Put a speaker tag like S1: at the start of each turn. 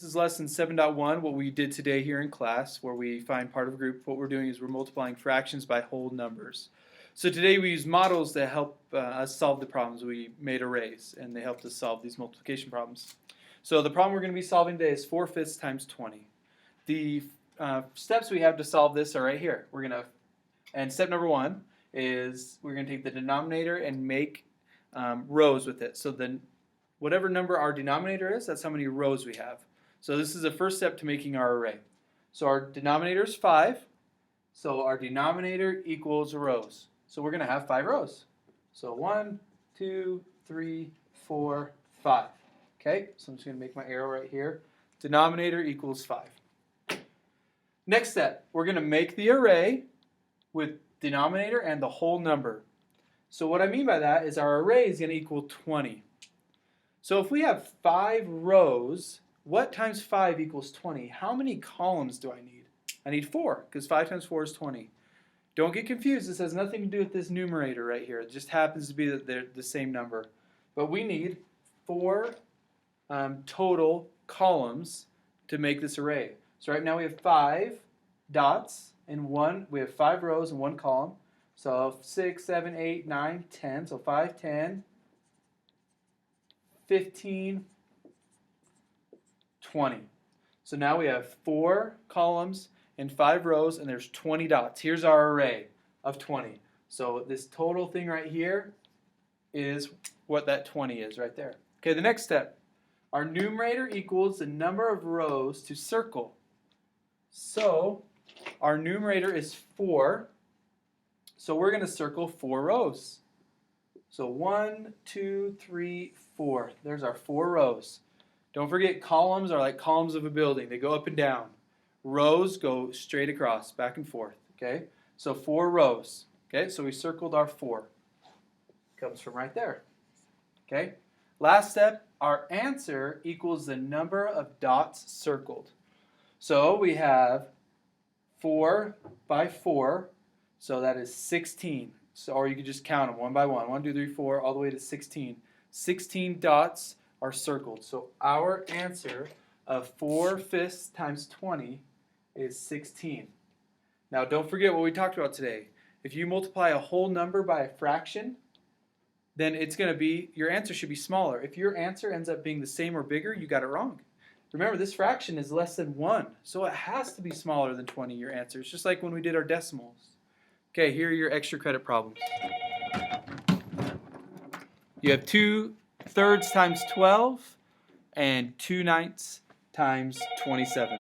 S1: This is lesson 7.1, what we did today here in class, where we find part of a group. What we're doing is we're multiplying fractions by whole numbers. So today we use models that help us solve the problems. We made arrays, and they helped us solve these multiplication problems. So the problem we're going to be solving today is 4/5 times 20. The steps we have to solve this are right here. And step number 1 is we're going to take the denominator and make rows with it. So then whatever number our denominator is, that's how many rows we have. So this is the first step to making our array. So our denominator is 5. So our denominator equals rows. So we're going to have 5 rows. So 1, 2, 3, 4, 5. Okay, so I'm just going to make my arrow right here. Denominator equals 5. Next step, we're going to make the array with denominator and the whole number. So what I mean by that is our array is going to equal 20. So if we have 5 rows, what times 5 equals 20? How many columns do I need? I need 4, because 5 times 4 is 20. Don't get confused. This has nothing to do with this numerator right here. It just happens to be that they're the same number. But we need 4 total columns to make this array. So right now we have 5 dots and we have 5 rows and 1 column. So 6, 7, 8, 9, 10. So 5, 10, 15, 20. So now we have 4 columns and 5 rows, and there's 20 dots. Here's our array of 20. So this total thing right here is what that 20 is right there. Okay, the next step. Our numerator equals the number of rows to circle. So our numerator is 4. So we're going to circle 4 rows. So 1, 2, 3, 4. There's our 4 rows. Don't forget, columns are like columns of a building. They go up and down. Rows go straight across, back and forth. Okay? So 4 rows. Okay? So we circled our 4. Comes from right there. Okay? Last step, our answer equals the number of dots circled. So we have 4 by 4, so that is 16. So, or you could just count them one by one. 1, 2, 3, 4, all the way to 16. 16 dots are circled. So our answer of 4/5 times 20 is 16. Now don't forget what we talked about today. If you multiply a whole number by a fraction, then it's going to be, your answer should be smaller. If your answer ends up being the same or bigger, you got it wrong. Remember, this fraction is less than 1, so it has to be smaller than 20, your answer. It's just like when we did our decimals. Okay, here are your extra credit problems. You have 2/3 times 12 and 2/9 times 27.